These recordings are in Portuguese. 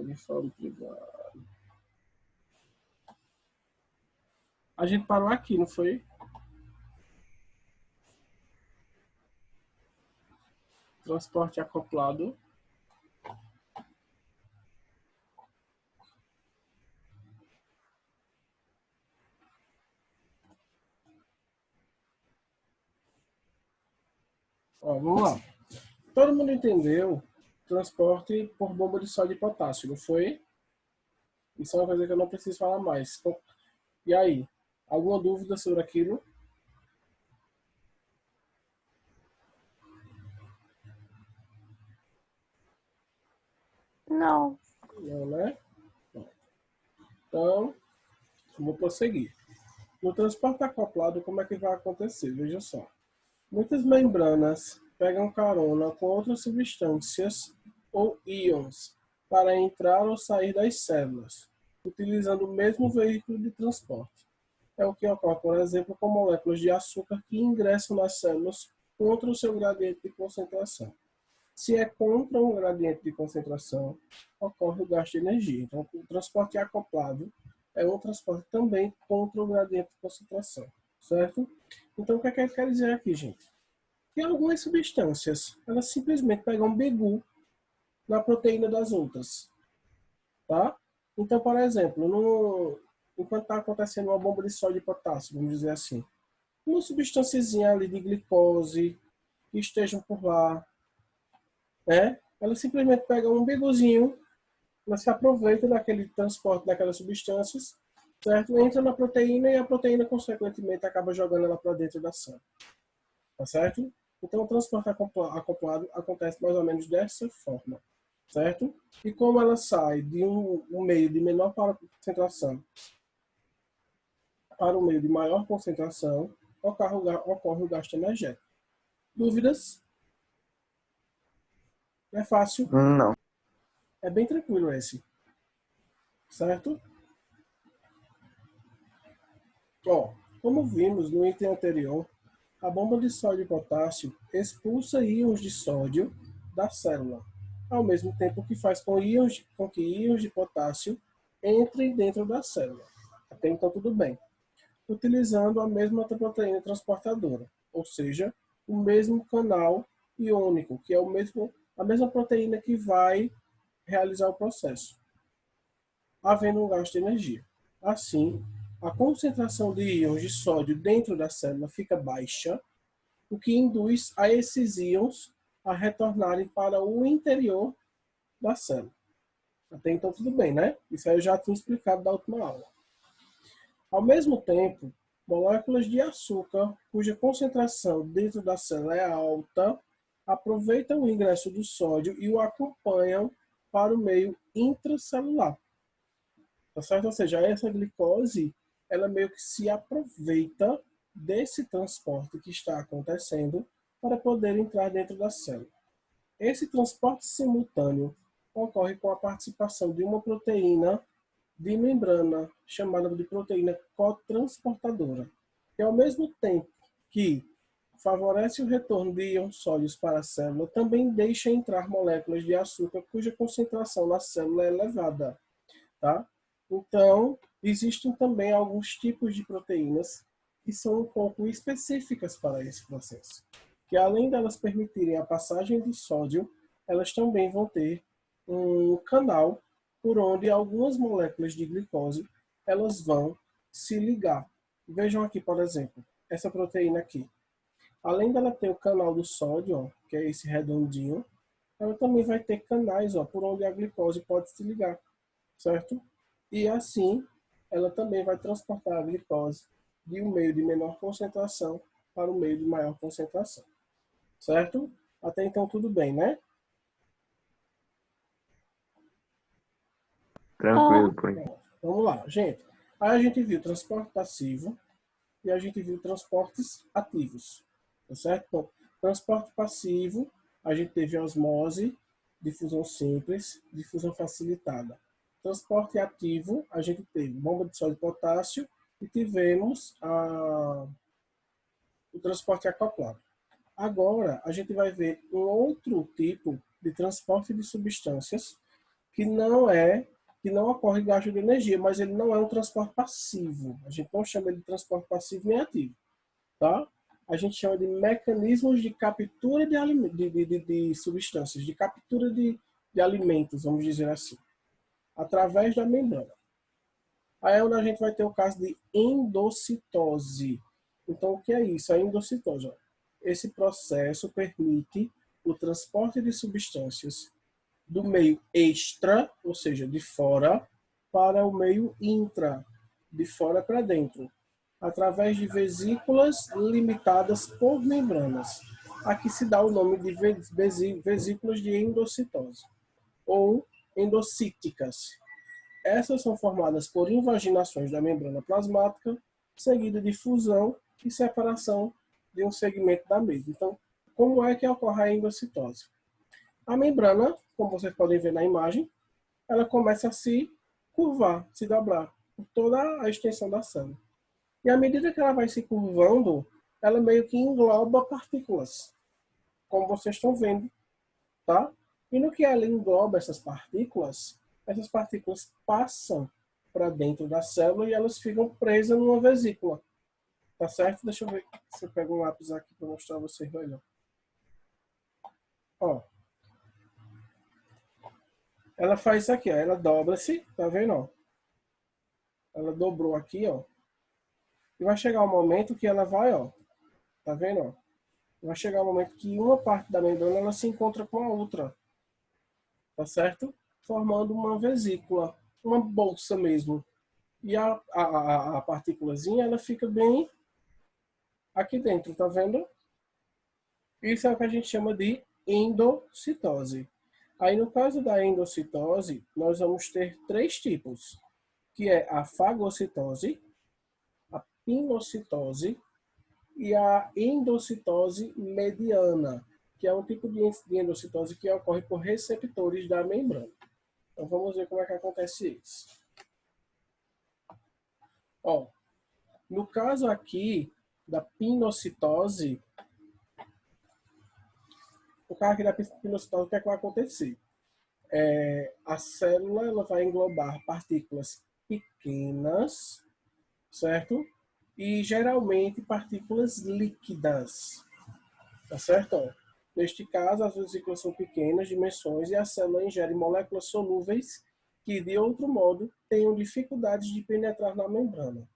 De forma privada. A gente parou aqui, não foi? Transporte acoplado. Ó, vamos lá. Todo mundo entendeu transporte por bomba de sódio e potássio, não foi? Isso é uma coisa que eu não preciso falar mais. E aí? Alguma dúvida sobre aquilo? Não. Não, né? Então, vou prosseguir. No transporte acoplado, como é que vai acontecer? Veja só. Muitas membranas pegam carona com outras substâncias ou íons para entrar ou sair das células, utilizando o mesmo veículo de transporte. É o que ocorre, por exemplo, com moléculas de açúcar que ingressam nas células contra o seu gradiente de concentração. Se é contra um gradiente de concentração, ocorre o gasto de energia. Então, o transporte acoplado é um transporte também contra o gradiente de concentração, certo? Então, o que é que ele quer dizer aqui, gente? Que algumas substâncias, elas simplesmente pegam Begu na proteína das outras, tá? Então, por exemplo, enquanto está acontecendo uma bomba de sódio e potássio, vamos dizer assim, uma substânciazinha ali de glicose que estejam por lá, né? Ela simplesmente pega um beguzinho, ela se aproveita daquele transporte daquelas substâncias, certo? Entra na proteína e a proteína, consequentemente, acaba jogando ela para dentro da célula, tá certo? Então, o transporte acoplado acontece mais ou menos dessa forma, certo? E como ela sai de um meio de menor concentração para um meio de maior concentração, ocorre o gasto energético. Dúvidas? É fácil? Não. É bem tranquilo esse, certo? Ó, como vimos no item anterior, a bomba de sódio e potássio expulsa íons de sódio da célula, ao mesmo tempo que faz com que íons de potássio entrem dentro da célula. Até então tudo bem. Utilizando a mesma proteína transportadora, ou seja, o mesmo canal iônico, que é a mesma proteína que vai realizar o processo, havendo um gasto de energia. Assim, a concentração de íons de sódio dentro da célula fica baixa, o que induz a esses íons a retornarem para o interior da célula. Até então tudo bem, né? Isso aí eu já tinha explicado da última aula. Ao mesmo tempo, moléculas de açúcar, cuja concentração dentro da célula é alta, aproveitam o ingresso do sódio e o acompanham para o meio intracelular. Tá certo? Ou seja, essa glicose, ela meio que se aproveita desse transporte que está acontecendo para poder entrar dentro da célula. Esse transporte simultâneo ocorre com a participação de uma proteína de membrana, chamada de proteína cotransportadora, que ao mesmo tempo que favorece o retorno de íons sólidos para a célula, também deixa entrar moléculas de açúcar cuja concentração na célula é elevada. Tá? Então, existem também alguns tipos de proteínas que são um pouco específicas para esse processo, que além delas permitirem a passagem do sódio, elas também vão ter um canal por onde algumas moléculas de glicose elas vão se ligar. Vejam aqui, por exemplo, essa proteína aqui. Além dela ter o canal do sódio, ó, que é esse redondinho, ela também vai ter canais, ó, por onde a glicose pode se ligar, certo? E assim, ela também vai transportar a glicose de um meio de menor concentração para um meio de maior concentração, certo? Até então tudo bem, né? Tranquilo, por enquanto. Vamos lá, gente. Aí a gente viu transporte passivo e a gente viu transportes ativos, tá certo? Então, transporte passivo, a gente teve osmose, difusão simples, difusão facilitada. Transporte ativo, a gente teve bomba de sódio e potássio e tivemos o transporte acoplado. Agora, a gente vai ver um outro tipo de transporte de substâncias, que não ocorre gasto de energia, mas ele não é um transporte passivo. A gente não chama ele de transporte passivo nem ativo, tá? A gente chama de mecanismos de captura de substâncias, de captura de alimentos, vamos dizer assim, através da membrana. Aí é onde a gente vai ter o caso de endocitose. Então, o que é isso? A endocitose. Ó. Esse processo permite o transporte de substâncias do meio extra, ou seja, de fora, para o meio intra, de fora para dentro, através de vesículas limitadas por membranas. Aqui se dá o nome de vesículas de endocitose, ou endocíticas. Essas são formadas por invaginações da membrana plasmática, seguida de fusão e separação de um segmento da mesma. Então, como é que ocorre a endocitose? A membrana, como vocês podem ver na imagem, ela começa a se curvar, se dobrar por toda a extensão da célula. E à medida que ela vai se curvando, ela meio que engloba partículas, como vocês estão vendo, tá? E no que ela engloba essas partículas passam para dentro da célula e elas ficam presas numa vesícula. Tá certo? Deixa eu ver se eu pego um lápis aqui para mostrar a vocês melhor. Ó. Ela faz isso aqui, ó. Ela dobra-se, tá vendo? Ó? Ela dobrou aqui, ó. E vai chegar um momento que ela vai, ó. Tá vendo? Ó? Vai chegar um momento que uma parte da membrana ela se encontra com a outra. Tá certo? Formando uma vesícula, uma bolsa mesmo. E a partículazinha, ela fica bem aqui dentro, tá vendo? Isso é o que a gente chama de endocitose. Aí, no caso da endocitose, nós vamos ter três tipos, que é a fagocitose, a pinocitose e a endocitose mediana, que é um tipo de endocitose que ocorre por receptores da membrana. Então, vamos ver como é que acontece isso. Ó, no caso aqui da pinocitose, o que é que vai acontecer? A célula ela vai englobar partículas pequenas, certo? E geralmente partículas líquidas, tá certo? Ó, neste caso, as vesículas são pequenas dimensões e a célula ingere moléculas solúveis que, de outro modo, tenham dificuldades de penetrar na membrana,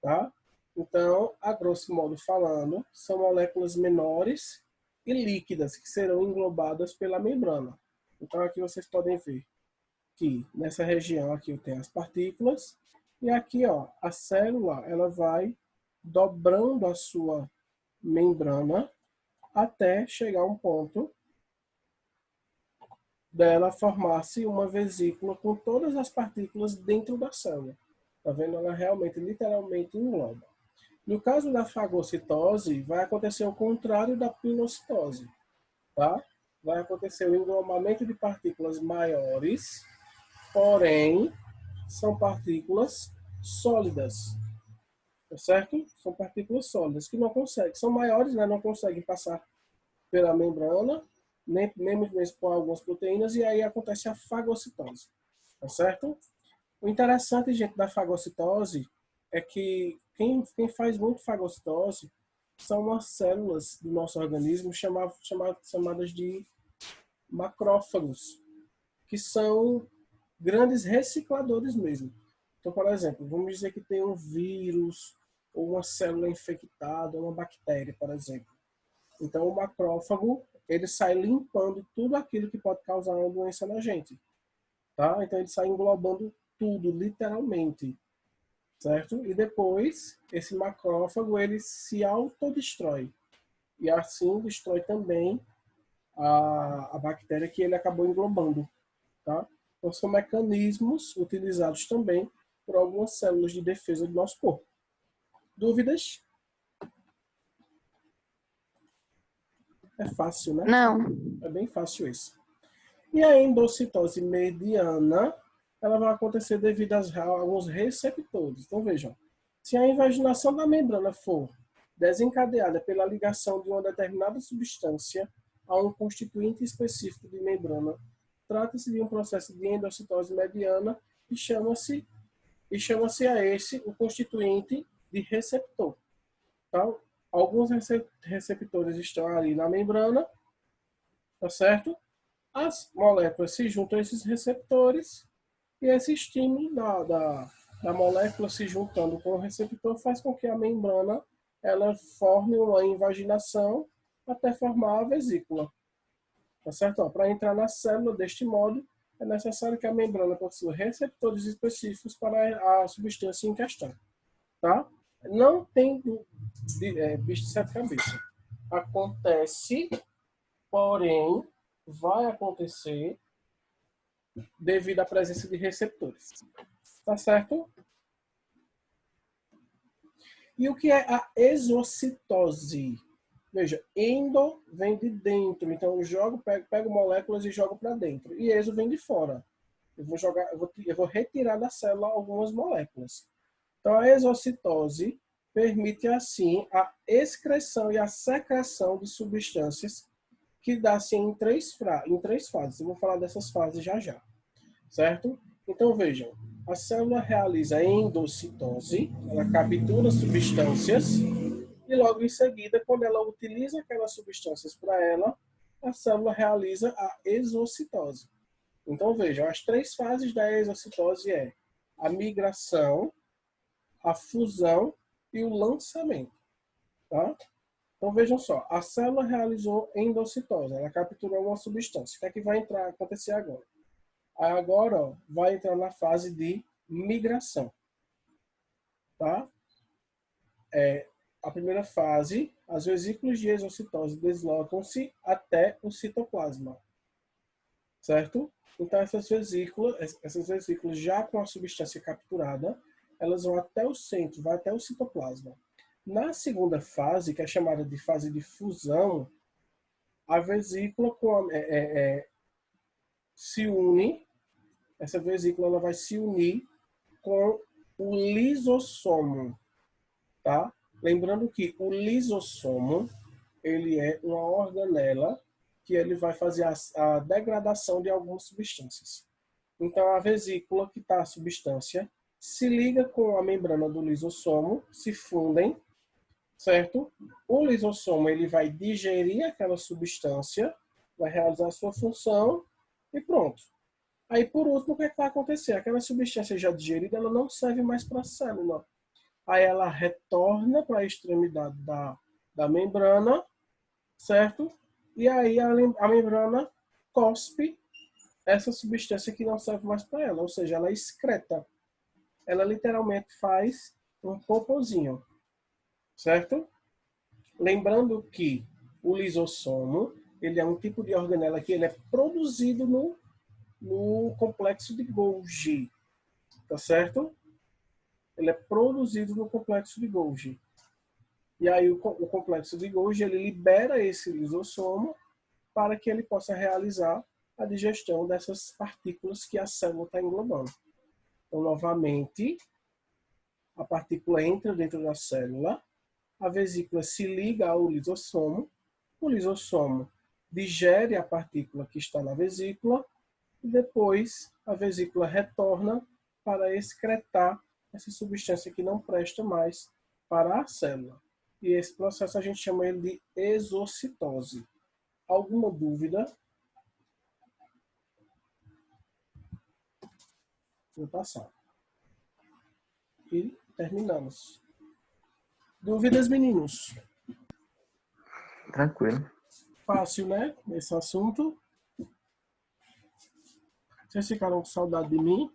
tá? Então, a grosso modo falando, são moléculas menores e líquidas que serão englobadas pela membrana. Então, aqui vocês podem ver que nessa região aqui eu tenho as partículas e aqui, ó, a célula ela vai dobrando a sua membrana até chegar a um ponto dela formar-se uma vesícula com todas as partículas dentro da célula. Tá vendo? Ela realmente, literalmente engloba. No caso da fagocitose, vai acontecer o contrário da pinocitose, tá? Vai acontecer o englobamento de partículas maiores, porém, são partículas sólidas, tá certo? São partículas sólidas que não conseguem, são maiores, né? Não conseguem passar pela membrana, nem muito menos por algumas proteínas, e aí acontece a fagocitose, tá certo? O interessante, gente, da fagocitose é que quem faz muito fagocitose são umas células do nosso organismo chamadas de macrófagos, que são grandes recicladores mesmo. Então, por exemplo, vamos dizer que tem um vírus ou uma célula infectada, uma bactéria, por exemplo. Então, o macrófago, ele sai limpando tudo aquilo que pode causar uma doença na gente, tá? Então, ele sai englobando tudo, literalmente, certo? E depois, esse macrófago, ele se autodestrói. E assim destrói também a bactéria que ele acabou englobando, tá? Então, são mecanismos utilizados também por algumas células de defesa do nosso corpo. Dúvidas? É fácil, né? Não. É bem fácil isso. E a endocitose mediana, ela vai acontecer devido a alguns receptores. Então, vejam, se a invaginação da membrana for desencadeada pela ligação de uma determinada substância a um constituinte específico de membrana, Trata-se de um processo de endocitose mediana e chama-se a esse o constituinte de receptor. Então, alguns receptores estão ali na membrana, tá certo? As moléculas se juntam a esses receptores e esse estímulo da molécula se juntando com o receptor faz com que a membrana ela forme uma invaginação até formar a vesícula. Tá certo? Para entrar na célula deste modo, é necessário que a membrana possua receptores específicos para a substância em questão. Tá? Não tem bicho de sete cabeças. Acontece, porém, vai acontecer devido à presença de receptores. Tá certo? E o que é a exocitose? Veja, endo vem de dentro, então eu pego moléculas e jogo para dentro. E exo vem de fora. Eu vou retirar da célula algumas moléculas. Então a exocitose permite assim a excreção e a secreção de substâncias que dá-se em três fases. Eu vou falar dessas fases já já. Certo? Então vejam, a célula realiza a endocitose, ela captura substâncias e logo em seguida, quando ela utiliza aquelas substâncias para ela, a célula realiza a exocitose. Então vejam, as três fases da exocitose é a migração, a fusão e o lançamento. Tá? Então vejam só, a célula realizou endocitose, ela capturou uma substância. O que é que vai acontecer agora? Agora ó, vai entrar na fase de migração. Tá? A primeira fase, as vesículas de exocitose deslocam-se até o citoplasma. Certo? Então essas vesículas já com a substância capturada, elas vão até o centro, vai até o citoplasma. Na segunda fase, que é chamada de fase de fusão, a vesícula se une, essa vesícula ela vai se unir com o lisossomo, tá? Lembrando que o lisossomo, ele é uma organela que ele vai fazer a degradação de algumas substâncias. Então, a vesícula que está a substância se liga com a membrana do lisossomo, se fundem, certo? O lisossomo ele vai digerir aquela substância, vai realizar a sua função e pronto. Aí, por último, o que, é que vai acontecer? Aquela substância já digerida, ela não serve mais para a célula. Aí ela retorna para a extremidade da membrana, certo? E aí a membrana cospe essa substância que não serve mais para ela, ou seja, ela excreta. Ela literalmente faz um popozinho, certo? Lembrando que o lisossomo, ele é um tipo de organela que ele é produzido no complexo de Golgi, tá certo? Ele é produzido no complexo de Golgi. E aí o complexo de Golgi, ele libera esse lisossomo para que ele possa realizar a digestão dessas partículas que a célula está englobando. Então, novamente, a partícula entra dentro da célula, a vesícula se liga ao lisossomo, o lisossomo digere a partícula que está na vesícula e depois a vesícula retorna para excretar essa substância que não presta mais para a célula. E esse processo a gente chama ele de exocitose. Alguma dúvida? Vou passar. E terminamos. Dúvidas, meninos? Tranquilo. Fácil, né? Esse assunto. Vocês ficaram com saudade de mim?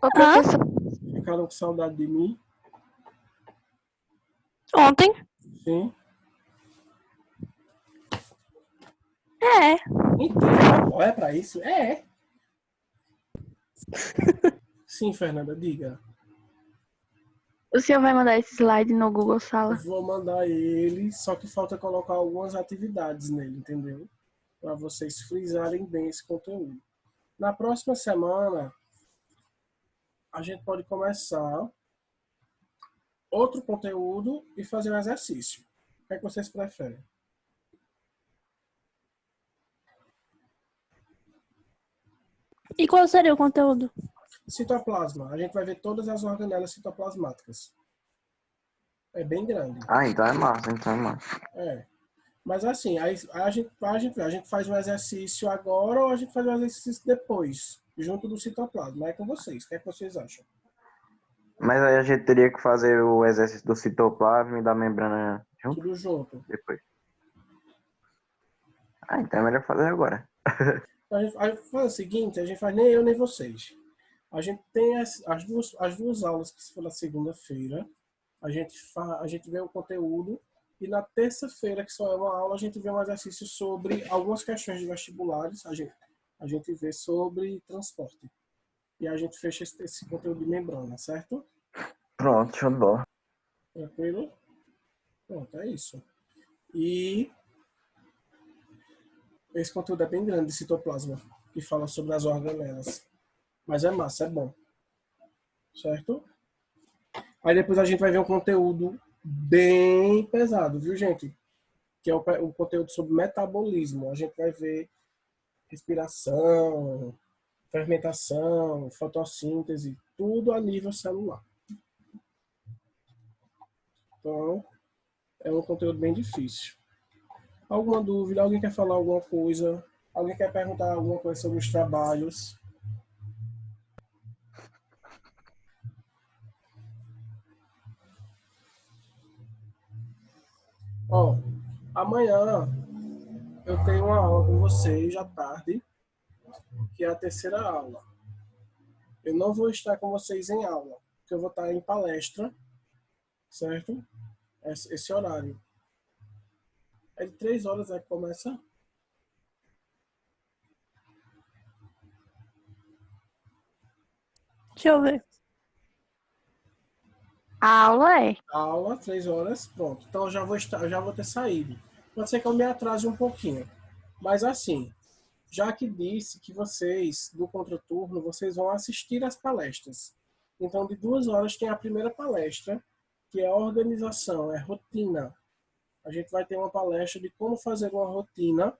Ô, professor, Ficaram com saudade de mim? ontem? Sim. É. Então, é para isso? É. Sim, Fernanda, diga. O senhor vai mandar esse slide no Google Sala? Vou mandar ele, só que falta colocar algumas atividades nele, entendeu? Para vocês frisarem bem esse conteúdo. Na próxima semana, a gente pode começar outro conteúdo e fazer um exercício. O que é que vocês preferem? E qual seria o conteúdo? Citoplasma. A gente vai ver todas as organelas citoplasmáticas. É bem grande. Ah, então é massa, então é massa. É. Mas assim, aí a gente faz um exercício agora ou a gente faz um exercício depois, junto do citoplasma. É com vocês. O que é que vocês acham? Mas aí a gente teria que fazer o exercício do citoplasma e da membrana junto Tudo junto. depois. Ah, então é melhor fazer agora. A gente faz o seguinte, a gente faz nem eu nem vocês. A gente tem as duas aulas que se for na segunda-feira. A gente vê o conteúdo e na terça-feira, que só é uma aula, a gente vê um exercício sobre algumas questões de vestibulares. A gente vê sobre transporte. E a gente fecha esse conteúdo de membrana, certo? Pronto, show de bola. Tranquilo? Pronto, é isso. E esse conteúdo é bem grande de citoplasma, que fala sobre as organelas. Mas é massa, é bom. Certo? Aí depois a gente vai ver um conteúdo bem pesado, viu, gente? Que é o conteúdo sobre metabolismo. A gente vai ver respiração, fermentação, fotossíntese, tudo a nível celular. Então, é um conteúdo bem difícil. Alguma dúvida? Alguém quer falar alguma coisa? Alguém quer perguntar alguma coisa sobre os trabalhos? Ó, amanhã eu tenho uma aula com vocês à tarde, que é a terceira aula. Eu não vou estar com vocês em aula, porque eu vou estar em palestra, certo? Esse horário. É de 3 horas que começa? Deixa eu ver. A aula é. A aula, 3 horas, pronto. Então eu já vou ter saído. Pode ser que eu me atrase um pouquinho. Mas assim, já que disse que vocês, do contraturno, vocês vão assistir às palestras. Então, de 2 horas tem a primeira palestra, que é organização, é rotina. A gente vai ter uma palestra de como fazer uma rotina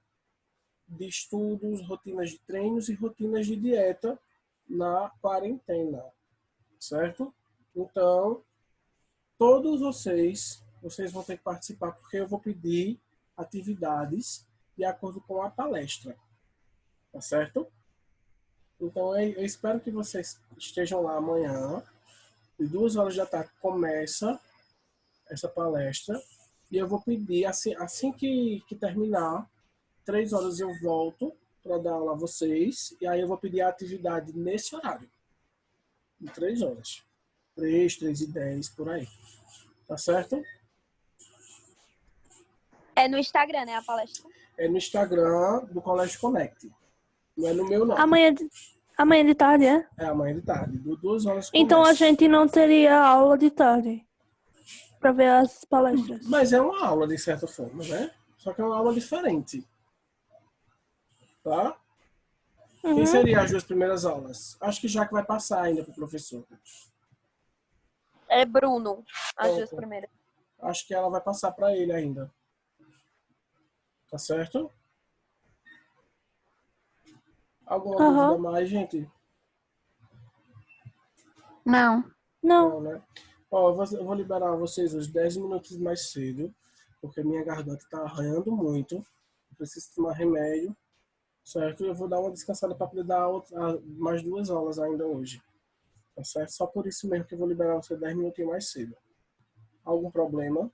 de estudos, rotinas de treinos e rotinas de dieta na quarentena, certo? Então, todos vocês vão ter que participar, porque eu vou pedir atividades de acordo com a palestra, tá certo? Então, eu espero que vocês estejam lá amanhã. De 2 horas da tarde começa essa palestra. E eu vou pedir, assim que terminar, 3 horas eu volto para dar aula a vocês. E aí eu vou pedir a atividade nesse horário. De 3 horas. 3h10, por aí. Tá certo? É no Instagram, né, a palestra? É no Instagram do Colégio Connect. Não é no meu, não. Amanhã de tarde, é? É amanhã de tarde. De 2 horas Então a começa. gente não teria aula de tarde para ver as palestras. Mas é uma aula, de certa forma, né? Só que é uma aula diferente. Tá? Quem seriam as 2 primeiras aulas? Acho que Jaque vai passar ainda pro professor. É Bruno, as Pronto. 2 primeiras. Acho que ela vai passar para ele ainda. Tá certo? Alguma dúvida mais, gente? Não. Não, né? Ó, eu vou liberar vocês uns 10 minutos mais cedo, porque minha garganta tá arranhando muito. Eu preciso tomar remédio, certo? Eu vou dar uma descansada para poder dar mais 2 aulas ainda hoje. Tá certo? Só por isso mesmo que eu vou liberar você 10 minutinhos mais cedo. Algum problema?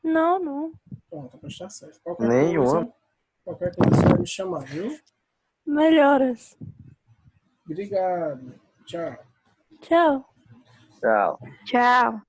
Não. Pronto, vai estar certo. Nenhuma. Qualquer coisa você vai me chamar, viu? Melhoras. Obrigado. Tchau. Tchau. Tchau. Tchau.